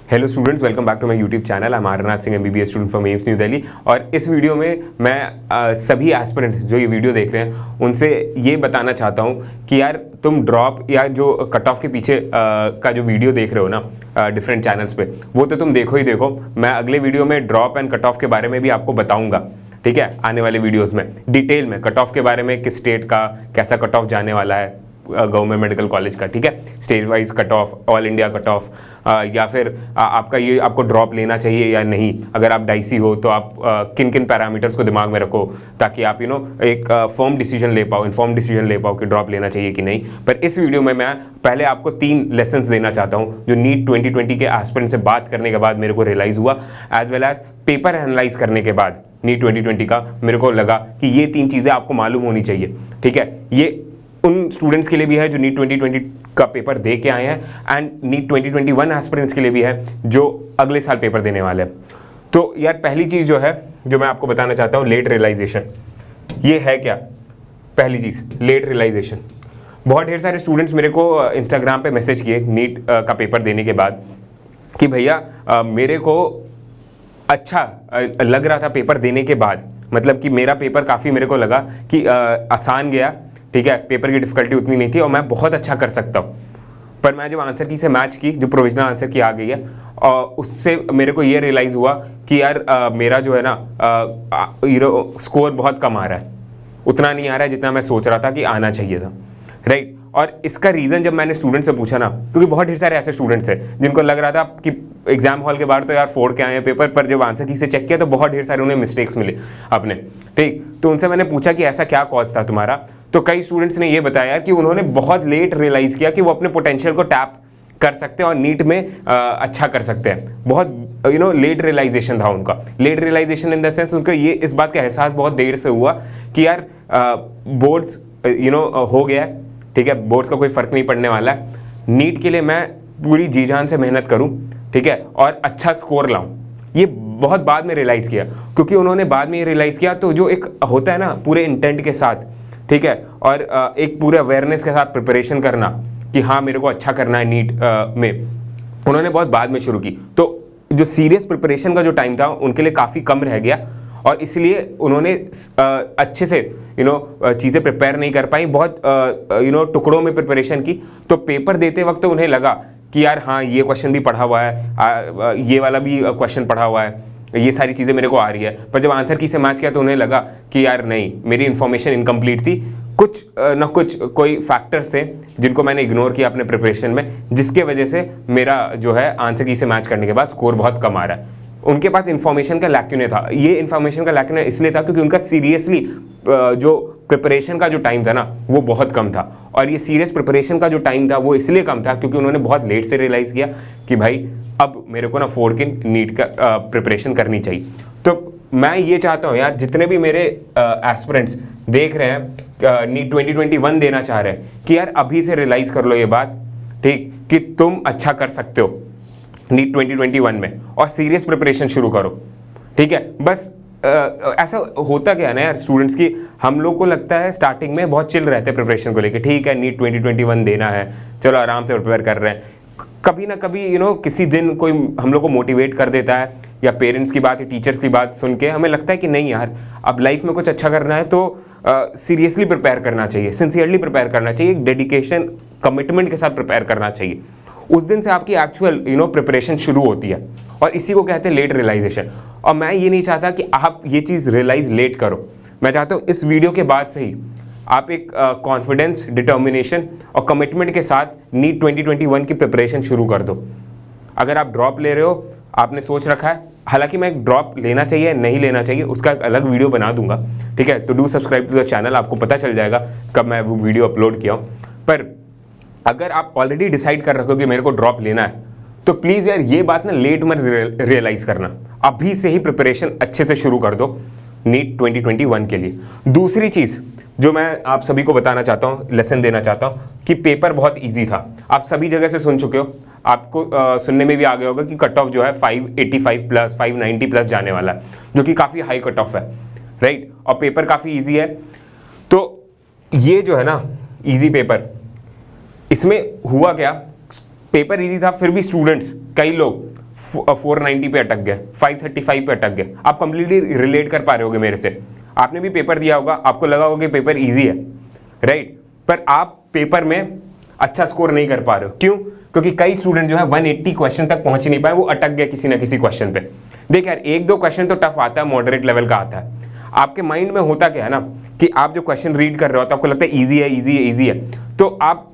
Hello students, welcome back to my YouTube channel. I am Aryanath Singh, MBBS student from AIIMS New Delhi. और इस video में मैं सभी एस्पिरेंट्स जो ये वीडियो देख रहे हैं उनसे ये बताना चाहता हूँ कि यार तुम ड्रॉप या जो कट ऑफ के पीछे का जो वीडियो देख रहे हो ना डिफरेंट चैनल्स पे, वो तो तुम देखो ही देखो। मैं अगले वीडियो में ड्रॉप एंड कट ऑफ के बारे में भी आपको बताऊँगा, ठीक है। आने वाले वीडियोज़ में डिटेल में कट ऑफ के बारे में, किस स्टेट का कैसा कट ऑफ जाने वाला है गवर्नमेंट मेडिकल कॉलेज का, ठीक है। State wise cut off, all India cut off, या फिर आपका ये आपको ड्रॉप लेना चाहिए या नहीं। अगर आप डाइसी हो तो आप किन किन पैरामीटर्स को दिमाग में रखो ताकि आप एक फर्म डिसीजन ले पाओ, इन्फॉर्म डिसीजन ले पाओ कि ड्रॉप लेना चाहिए कि नहीं। पर इस वीडियो में मैं पहले आपको 3 लेसन्स देना चाहता हूँ जो नीट 2020 के एस्पिरेंट से बात करने के बाद मेरे को रियलाइज़ हुआ, as well as paper analyse करने के बाद नीट 2020 का मेरे को लगा कि ये 3 चीज़ें आपको मालूम होनी चाहिए, ठीक है। ये उन स्टूडेंट्स के लिए भी है जो नीट 2020 का पेपर दे के आए हैं, एंड नीट 2021 एस्पिरेंट्स के लिए भी है जो अगले साल पेपर देने वाले हैं। तो यार पहली चीज़ जो है जो मैं आपको बताना चाहता हूँ, लेट रियलाइजेशन। ये है क्या? पहली चीज़ लेट रियलाइजेशन। बहुत ढेर सारे स्टूडेंट्स मेरे को इंस्टाग्राम पे मैसेज किए नीट का पेपर देने के बाद कि भैया मेरे को अच्छा लग रहा था पेपर देने के बाद, मतलब कि मेरा पेपर काफ़ी मेरे को लगा कि आसान गया, ठीक है। पेपर की डिफिकल्टी उतनी नहीं थी और मैं बहुत अच्छा कर सकता हूँ। पर मैं जब आंसर की से मैच की, जो प्रोविजनल आंसर की आ गई है, और उससे मेरे को ये रियलाइज़ हुआ कि यार मेरा जो है ना स्कोर बहुत कम आ रहा है, उतना नहीं आ रहा है जितना मैं सोच रहा था कि आना चाहिए था, राइट। और इसका रीज़न जब मैंने स्टूडेंट से पूछा ना, क्योंकि बहुत ढेर सारे ऐसे स्टूडेंट्स थे जिनको लग रहा था कि एग्जाम हॉल के बाहर तो यार फोड़ के आए हैं पेपर, पर जब आंसर की से चेक किया तो बहुत ढेर सारे उन्हें मिस्टेक्स मिले अपने, ठीक। तो उनसे मैंने पूछा कि ऐसा क्या कॉज था तुम्हारा। तो कई स्टूडेंट्स ने ये बताया यार कि उन्होंने बहुत लेट रियलाइज़ किया कि वो अपने पोटेंशियल को टैप कर सकते हैं और नीट में अच्छा कर सकते हैं। बहुत लेट रियलाइजेशन था उनका। Late realisation in the sense उनको ये इस बात का एहसास बहुत देर से हुआ कि यार बोर्ड्स हो गया है, ठीक है, बोर्ड्स का कोई फ़र्क नहीं पड़ने वाला है, नीट के लिए मैं पूरी जी जान से मेहनत करूं, ठीक है, और अच्छा स्कोर लाऊं। ये बहुत बाद में रियलाइज़ किया, क्योंकि उन्होंने बाद में ये रियलाइज़ किया तो जो एक होता है ना पूरे इंटेंट के साथ, ठीक है, और एक पूरे अवेयरनेस के साथ प्रिपरेशन करना कि हाँ मेरे को अच्छा करना है नीट में, उन्होंने बहुत बाद में शुरू की। तो जो सीरियस प्रिपरेशन का जो टाइम था उनके लिए काफ़ी कम रह गया और इसलिए उन्होंने अच्छे से चीज़ें प्रिपेयर नहीं कर पाई, बहुत टुकड़ों में प्रिपरेशन की। तो पेपर देते वक्त तो उन्हें लगा कि यार हाँ ये क्वेश्चन भी पढ़ा हुआ है, ये वाला भी क्वेश्चन पढ़ा हुआ है, ये सारी चीज़ें मेरे को आ रही है। पर जब आंसर की से मैच किया तो उन्हें लगा कि यार नहीं, मेरी इन्फॉर्मेशन इनकम्प्लीट थी, कुछ न कुछ कोई फैक्टर्स थे जिनको मैंने इग्नोर किया अपने प्रिपरेशन में, जिसके वजह से मेरा जो है आंसर की से मैच करने के बाद स्कोर बहुत कम आ रहा है। उनके पास इन्फॉर्मेशन का लैक्यूने था। ये इन्फॉर्मेशन का लैक्यूने इसलिए था क्योंकि उनका सीरियसली जो प्रिपरेशन का जो टाइम था ना वो बहुत कम था, और ये सीरियस प्रिपरेशन का जो टाइम था वो इसलिए कम था क्योंकि उन्होंने बहुत लेट से रियलाइज़ किया कि भाई अब मेरे को ना फोड़ के नीट का प्रिपरेशन करनी चाहिए। तो मैं ये चाहता हूँ यार, जितने भी मेरे एस्पिरेंट्स देख रहे हैं नीट 2021 देना चाह रहे हैं, कि यार अभी से रियलाइज़ कर लो ये बात, ठीक, कि तुम अच्छा कर सकते हो नीट 2021 में, और सीरियस प्रिपरेशन शुरू करो, ठीक है। बस ऐसा होता क्या है ना यार स्टूडेंट्स की, हम लोग को लगता है स्टार्टिंग में बहुत चिल रहते हैं प्रिपरेशन को लेके, ठीक है नीट 2021 देना है, चलो आराम से प्रिपेयर कर रहे हैं। कभी ना कभी किसी दिन कोई हम लोग को मोटिवेट कर देता है, या पेरेंट्स की बात या टीचर्स की बात सुन के हमें लगता है कि नहीं यार अब लाइफ में कुछ अच्छा करना है तो सीरियसली प्रिपेयर करना चाहिए, सिंसियरली प्रिपेयर करना चाहिए, डेडिकेशन कमिटमेंट के साथ प्रिपेयर करना चाहिए। उस दिन से आपकी एक्चुअल प्रिपरेशन शुरू होती है, और इसी को कहते हैं लेट रियलाइजेशन। और मैं ये नहीं चाहता कि आप ये चीज़ रियलाइज लेट करो। मैं चाहता हूँ इस वीडियो के बाद से ही आप एक कॉन्फिडेंस, डिटर्मिनेशन और कमिटमेंट के साथ नीट 2021 की प्रिपरेशन शुरू कर दो। अगर आप ड्रॉप ले रहे हो, आपने सोच रखा है, हालांकि मैं ड्रॉप लेना चाहिए नहीं लेना चाहिए उसका एक अलग वीडियो बना दूंगा, ठीक है, तो do subscribe to the channel, आपको पता चल जाएगा कब मैं वो वीडियो अपलोड किया हूँ। पर अगर आप ऑलरेडी डिसाइड कर रखे हो कि मेरे को ड्रॉप लेना है, तो प्लीज़ यार ये बात ना लेट मत रियलाइज करना, अभी से ही प्रिपरेशन अच्छे से शुरू कर दो नीट 2021 के लिए। दूसरी चीज़ जो मैं आप सभी को बताना चाहता हूँ, लेसन देना चाहता हूँ, कि पेपर बहुत इजी था। आप सभी जगह से सुन चुके हो, आपको सुनने में भी आ गया होगा कि कट ऑफ जो है 585 प्लस 590 प्लस जाने वाला है, जो कि काफ़ी हाई कट ऑफ है, राइट, और पेपर काफ़ी ईजी है। तो ये जो है ना ईजी पेपर, इसमें हुआ क्या, पेपर इजी था फिर भी स्टूडेंट्स कई लोग 490 पे अटक गए, 535 पे अटक गए, आप कंप्लीटली रिलेट कर पा रहे होगे मेरे से। आपने भी पेपर दिया होगा, आपको लगा होगा कि पेपर ईजी है, राइट, पर आप पेपर में अच्छा स्कोर नहीं कर पा रहे हो। क्यों? क्योंकि कई स्टूडेंट जो है 180 क्वेश्चन तक पहुंच नहीं पाए, वो अटक गए किसी ना किसी क्वेश्चन पे। देख यार, एक दो क्वेश्चन तो टफ आता है, मॉडरेट लेवल का आता है। आपके माइंड में होता क्या है ना कि आप जो क्वेश्चन रीड कर रहे हो तो आपको लगता है ईजी है, ईजी है, ईजी है, तो आप,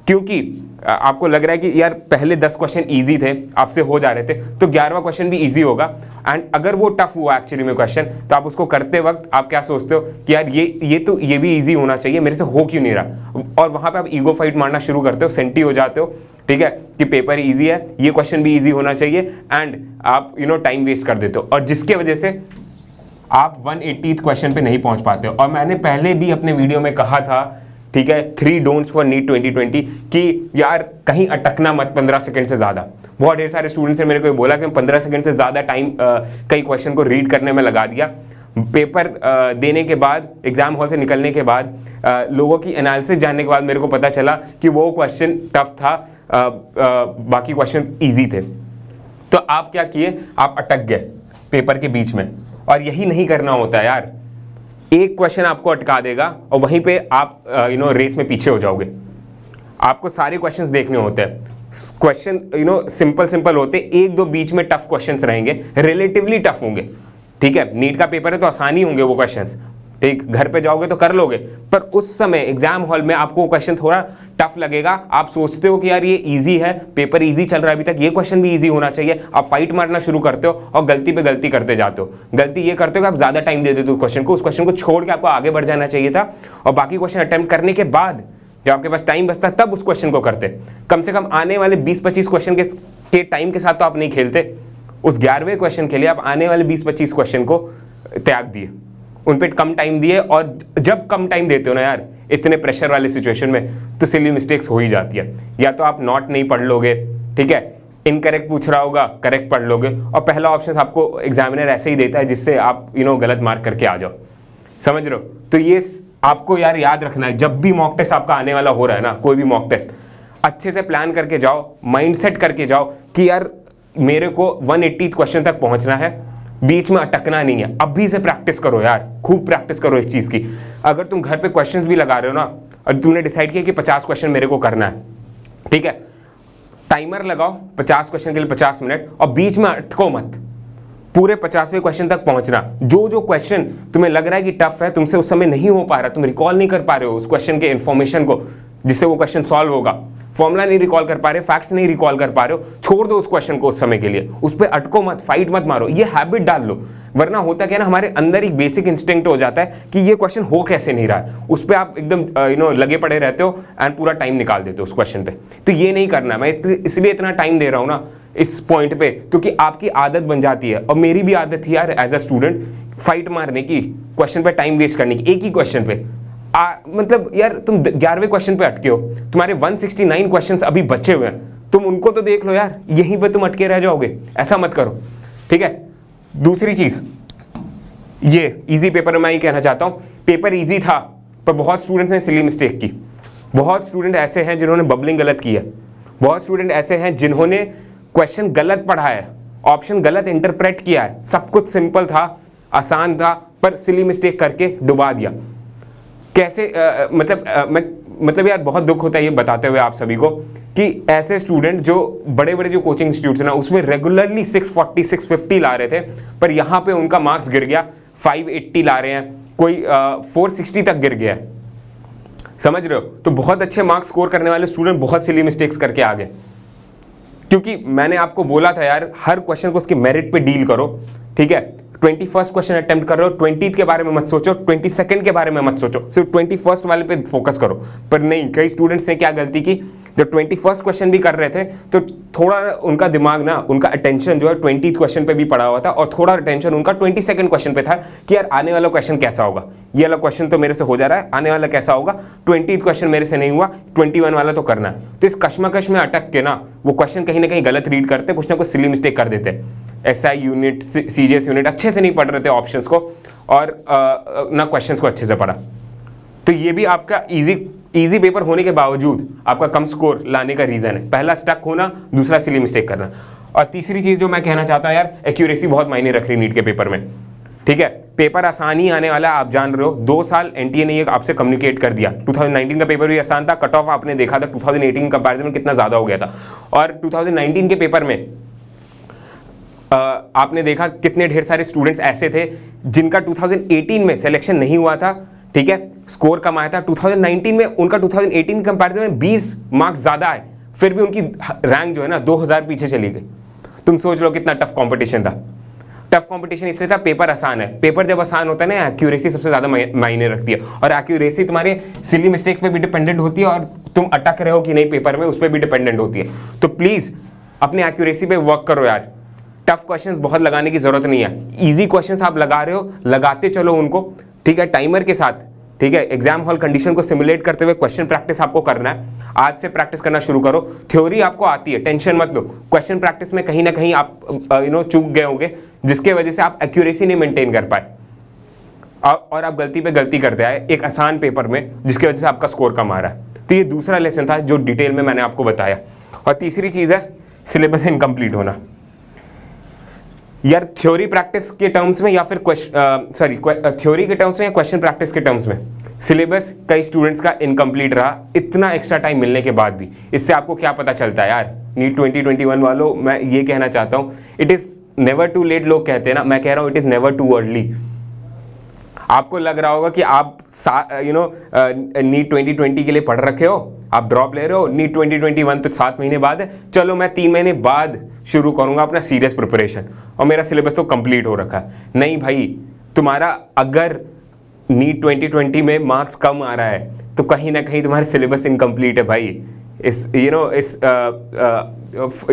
क्योंकि आपको लग रहा है कि यार पहले 10 क्वेश्चन इजी थे, आपसे हो जा रहे थे, तो 11वां क्वेश्चन भी इजी होगा। एंड अगर वो टफ हुआ एक्चुअली में क्वेश्चन, तो आप उसको करते वक्त आप क्या सोचते हो कि यार ये भी इजी होना चाहिए, मेरे से हो क्यों नहीं रहा, और वहां पे आप ईगो फाइट मारना शुरू करते हो, सेंटी हो जाते हो, ठीक है, कि पेपर इजी है, ये क्वेश्चन भी इजी होना चाहिए, एंड आप टाइम वेस्ट कर देते हो, और जिसके वजह से आप 180th क्वेश्चन पे नहीं पहुंच पाते हो। और मैंने पहले भी अपने वीडियो में कहा था, ठीक है, 3 डोंट्स फॉर नीट 2020, कि यार कहीं अटकना मत 15 सेकंड से ज़्यादा। बहुत ढेर सारे स्टूडेंट्स ने मेरे को बोला कि 15 सेकंड से ज़्यादा टाइम कई क्वेश्चन को रीड करने में लगा दिया। पेपर देने के बाद, एग्जाम हॉल से निकलने के बाद, लोगों की एनालिसिस जानने के बाद मेरे को पता चला कि वो क्वेश्चन टफ था, बाकी क्वेश्चन ईजी थे। तो आप क्या किए, आप अटक गए पेपर के बीच में, और यही नहीं करना होता है यार। एक क्वेश्चन आपको अटका देगा और वहीं पे आप रेस में पीछे हो जाओगे। आपको सारे क्वेश्चंस देखने होते हैं, क्वेश्चन सिंपल होते, एक दो बीच में टफ क्वेश्चंस रहेंगे, रिलेटिवली टफ होंगे, ठीक है, नीट का पेपर है तो आसानी होंगे वो क्वेश्चंस, ठीक, घर पे जाओगे तो कर लोगे, पर उस समय एग्जाम हॉल में आपको क्वेश्चन थोड़ा टफ लगेगा। आप सोचते हो कि यार ये इजी है, पेपर इजी चल रहा है अभी तक, ये क्वेश्चन भी इजी होना चाहिए, आप फाइट मारना शुरू करते हो और गलती पे गलती करते जाते हो। गलती ये करते हो कि आप ज्यादा टाइम दे देते हो क्वेश्चन को, उस क्वेश्चन को छोड़ के आपको आगे बढ़ जाना चाहिए था, और बाकी क्वेश्चन अटेम्प्ट करने के बाद जब आपके पास टाइम बचता तब उस क्वेश्चन को करते। कम से कम आने वाले 20-25 क्वेश्चन के टाइम के साथ तो आप नहीं खेलते, उस 11वें क्वेश्चन के लिए आप आने वाले 20-25 क्वेश्चन को त्याग दिए, उन पे कम टाइम दिए। और जब कम टाइम देते हो ना यार इतने प्रेशर वाले सिचुएशन में, तो सिली मिस्टेक्स हो ही जाती है। या तो आप नॉट नहीं पढ़ लोगे, ठीक है, इनकरेक्ट पूछ रहा होगा, करेक्ट पढ़ लोगे, और पहला ऑप्शन आपको एग्जामिनर ऐसे ही देता है जिससे आप गलत मार्क करके आ जाओ, समझ रहे हो। तो ये आपको यार याद रखना है, जब भी मॉक टेस्ट आपका आने वाला हो रहा है ना, कोई भी मॉक टेस्ट, अच्छे से प्लान करके जाओ, माइंडसेट करके जाओ कि यार मेरे को 180 क्वेश्चन तक पहुंचना है, बीच में अटकना नहीं है। अभी से प्रैक्टिस करो यार, खूब प्रैक्टिस करो इस चीज की। अगर तुम घर पे क्वेश्चंस भी लगा रहे हो ना, और तुमने डिसाइड किया कि 50 क्वेश्चन मेरे को करना है, ठीक है, टाइमर लगाओ 50 क्वेश्चन के लिए 50 मिनट, और बीच में अटको मत, पूरे 50वें क्वेश्चन तक पहुंचना। जो क्वेश्चन तुम्हें लग रहा है कि टफ है, तुमसे उस समय नहीं हो पा रहा, तुम रिकॉल नहीं कर पा रहे हो उस क्वेश्चन के इन्फॉर्मेशन को जिससे वो क्वेश्चन सॉल्व होगा, फॉर्मूला नहीं रिकॉल कर पा रहे, फैक्ट्स नहीं रिकॉल कर पा रहे हो, छोड़ दो उस क्वेश्चन को उस समय के लिए, उस पर अटको मत, फाइट मत मारो, ये हैबिट डाल लो। वरना होता क्या ना, हमारे अंदर एक बेसिक इंस्टिंक्ट हो जाता है कि ये क्वेश्चन हो कैसे नहीं रहा है, उस पर आप एकदम लगे पड़े रहते हो एंड पूरा टाइम निकाल देते हो उस क्वेश्चन पे। तो ये नहीं करना। मैं इसलिए इतना टाइम दे रहा हूँ ना इस पॉइंट पे, क्योंकि आपकी आदत बन जाती है, और मेरी भी आदत थी यार एज अ स्टूडेंट, फाइट मारने की, क्वेश्चन पे टाइम वेस्ट करने की, एक ही क्वेश्चन पे। मतलब यार तुम 11वें क्वेश्चन पे अटके हो, तुम्हारे 169 क्वेश्चंस अभी बचे हुए हैं, तुम उनको तो देख लो यार, यहीं पे तुम अटके रह जाओगे, ऐसा मत करो, ठीक है। दूसरी चीज, ये इजी पेपर में मैं ये कहना चाहता हूं, पेपर इजी था पर बहुत स्टूडेंट्स ने सिली मिस्टेक की। बहुत स्टूडेंट ऐसे हैं जिन्होंने बबलिंग गलत की है, बहुत स्टूडेंट ऐसे हैं जिन्होंने क्वेश्चन गलत पढ़ा है, ऑप्शन गलत इंटरप्रेट किया है, सब कुछ सिंपल था, आसान था, पर सिली मिस्टेक करके डुबा दिया। कैसे मतलब यार बहुत दुख होता है ये बताते हुए आप सभी को कि ऐसे स्टूडेंट जो बड़े बड़े जो कोचिंग इंस्टीट्यूट्स हैं ना, उसमें रेगुलरली 640 650 ला रहे थे, पर यहाँ पे उनका मार्क्स गिर गया, 580 ला रहे हैं, कोई 460 तक गिर गया है, समझ रहे हो। तो बहुत अच्छे मार्क्स स्कोर करने वाले स्टूडेंट बहुत सिली मिस्टेक्स करके आ गए, क्योंकि मैंने आपको बोला था यार हर क्वेश्चन को उसके मेरिट पे डील करो, ठीक है। 21st क्वेश्चन अटेम्प्ट कर रहे हो, 20th के बारे में मत सोचो, 22nd के बारे में मत सोचो, सिर्फ 21st वाले पे फोकस करो। पर नहीं, कई स्टूडेंट्स ने क्या गलती की, जब 21st क्वेश्चन भी कर रहे थे तो थोड़ा उनका दिमाग ना, उनका अटेंशन जो है 20th क्वेश्चन पे भी पड़ा हुआ था, और थोड़ा अटेंशन उनका 22nd क्वेश्चन पे था कि यार आने वाला क्वेश्चन कैसा होगा, ये वाला क्वेश्चन तो मेरे से हो जा रहा है, आने वाला कैसा होगा, 20th क्वेश्चन मेरे से नहीं हुआ, 21 वाला तो करना है। तो इस कश्मकश में अटक के ना वो क्वेश्चन कहीं ना कहीं गलत रीड करते, कुछ ना कुछ सिली मिस्टेक कर देते। SI यूनिट, CGS यूनिट अच्छे से नहीं पढ़ रहे थे ऑप्शंस को, और ना क्वेश्चंस को अच्छे से पढ़ा। तो ये भी आपका इजी पेपर होने के बावजूद आपका कम स्कोर लाने का रीजन है। पहला स्टक होना, दूसरा सिली मिस्टेक करना। और तीसरी चीज़ जो मैं कहना चाहता हूँ यार, एक्यूरेसी बहुत मायने रख रही नीट के पेपर में, ठीक है। पेपर आसान ही आने वाला है, आप जान रहे हो। 2 साल एनटीए ने ये आपसे कम्युनिकेट कर दिया। 2019 का पेपर भी आसान था, कट ऑफ आपने देखा था 2018 कंपैरिजन में कितना ज़्यादा हो गया था। और 2019 के पेपर में आपने देखा कितने ढेर सारे स्टूडेंट्स ऐसे थे जिनका 2018 में सिलेक्शन नहीं हुआ था, ठीक है, स्कोर कम आया था। 2019 में उनका 2018 के कंपैरिजन में 20 मार्क्स ज़्यादा आए, फिर भी उनकी रैंक जो है ना 2000 पीछे चली गई। तुम सोच लो कितना टफ कंपटीशन था। टफ कंपटीशन इसलिए था, पेपर आसान है। पेपर जब आसान होता है ना, एक्यूरेसी सबसे ज़्यादा मायने रखती है, और एक्यूरेसी तुम्हारे सिली मिस्टेक्स पे भी डिपेंडेंट होती है, और तुम अटक रहे हो कि नहीं पेपर में, उस पर भी डिपेंडेंट होती है। तो प्लीज़ अपने एक्यूरेसी पे वर्क करो यार। टफ क्वेश्चंस बहुत लगाने की जरूरत नहीं है, इजी क्वेश्चंस आप लगा रहे हो, लगाते चलो उनको, ठीक है, टाइमर के साथ, ठीक है। एग्जाम हॉल कंडीशन को सिमुलेट करते हुए क्वेश्चन प्रैक्टिस आपको करना है। आज से प्रैक्टिस करना शुरू करो। थ्योरी आपको आती है, टेंशन मत लो। क्वेश्चन प्रैक्टिस में कहीं ना कहीं आप चूक गए होंगे, जिसके वजह से आप एक्यूरेसी नहीं मेंटेन कर पाए, और आप गलती पे गलती करते आए एक आसान पेपर में, जिसकी वजह से आपका स्कोर कम आ रहा है। तो ये दूसरा लेसन था जो डिटेल में मैंने आपको बताया। और तीसरी चीज़ है सिलेबस इनकम्प्लीट होना। यार थ्योरी प्रैक्टिस के टर्म्स में या फिर थ्योरी के टर्म्स में या क्वेश्चन प्रैक्टिस के टर्म्स में सिलेबस कई स्टूडेंट्स का इनकम्प्लीट रहा, इतना एक्स्ट्रा टाइम मिलने के बाद भी। इससे आपको क्या पता चलता है यार, नीट 2021 वालों, मैं ये कहना चाहता हूँ, it is never too late. लोग कहते हैं ना, मैं कह रहा हूँ it is never too early. आपको लग रहा होगा कि आप नीट 2020 के लिए पढ़ रखे हो, आप ड्रॉप ले रहे हो, नीट 2021 तो 7 महीने बाद है, चलो मैं 3 महीने बाद शुरू करूंगा अपना सीरियस प्रिपरेशन, और मेरा सिलेबस तो कंप्लीट हो रखा है। नहीं भाई, तुम्हारा अगर नीट 2020 में मार्क्स कम आ रहा है तो कहीं ना कहीं तुम्हारा सिलेबस इनकम्प्लीट है भाई।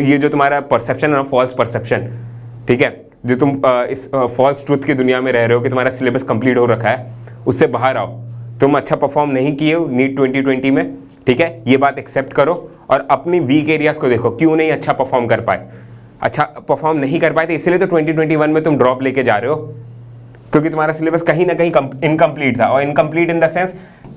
ये जो तुम्हारा परसेप्शन है ना, फॉल्स परसेप्शन, ठीक है, जो तुम इस फॉल्स ट्रूथ की दुनिया में रह रहे हो कि तुम्हारा सिलेबस कंप्लीट हो रखा है, उससे बाहर आओ। तुम अच्छा परफॉर्म नहीं किए हो नीट 2020 में, ठीक है, ये बात एक्सेप्ट करो, और अपनी वीक एरियाज को देखो, क्यों नहीं अच्छा परफॉर्म कर पाए। अच्छा परफॉर्म नहीं कर पाए तो इसलिए तो 2021 में तुम ड्रॉप लेके जा रहे हो, क्योंकि तुम्हारा सिलेबस कहीं ना कहीं इनकम्प्लीट था। और इनकम्प्लीट इन द सेंस,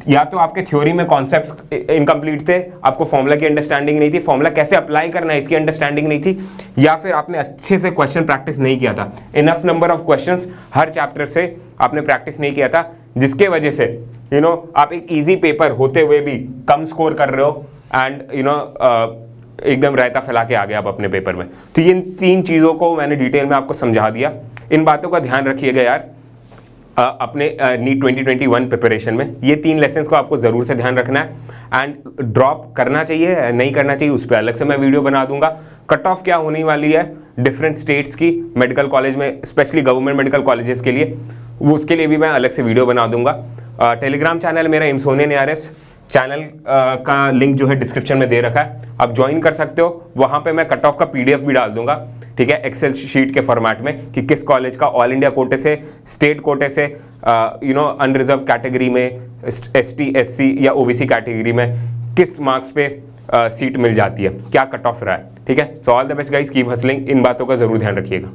या तो आपके थ्योरी में कॉन्सेप्ट्स इनकम्प्लीट थे, आपको फॉर्मूला की अंडरस्टैंडिंग नहीं थी, फॉर्मूला कैसे अप्लाई करना है इसकी अंडरस्टैंडिंग नहीं थी, या फिर आपने अच्छे से क्वेश्चन प्रैक्टिस नहीं किया था। Enough number of questions her chapter से आपने प्रैक्टिस नहीं किया था, जिसके वजह से आप एक इजी पेपर होते हुए भी कम स्कोर कर रहे हो, एंड एकदम रायता फैला के आ गए आप अपने पेपर में। तो ये 3 चीज़ों को मैंने डिटेल में आपको समझा दिया। इन बातों का ध्यान रखिएगा यार अपने नीट 2021 प्रिपरेशन में। ये 3 लेसन्स को आपको ज़रूर से ध्यान रखना है। एंड ड्रॉप करना चाहिए नहीं करना चाहिए उस पर अलग से मैं वीडियो बना दूंगा। कट ऑफ क्या होने वाली है डिफरेंट स्टेट्स की मेडिकल कॉलेज में, स्पेशली गवर्नमेंट मेडिकल कॉलेजेस के लिए, वो उसके लिए भी मैं अलग से वीडियो बना दूंगा। टेलीग्राम चैनल मेरा इमसोनियन ARS चैनल का लिंक जो है डिस्क्रिप्शन में दे रखा है, आप ज्वाइन कर सकते हो। वहाँ पे मैं कट ऑफ का PDF भी डाल दूंगा, ठीक है, एक्सेल शीट के फॉर्मेट में, कि किस कॉलेज का ऑल इंडिया कोटे से, स्टेट कोटे से, अनरिजर्व कैटेगरी में, ST SC या OBC कैटेगरी में किस मार्क्स पे सीट मिल जाती है, क्या कट ऑफ रहा है, ठीक है। So all the best guys, keep hustling. इन बातों का जरूर ध्यान रखिएगा।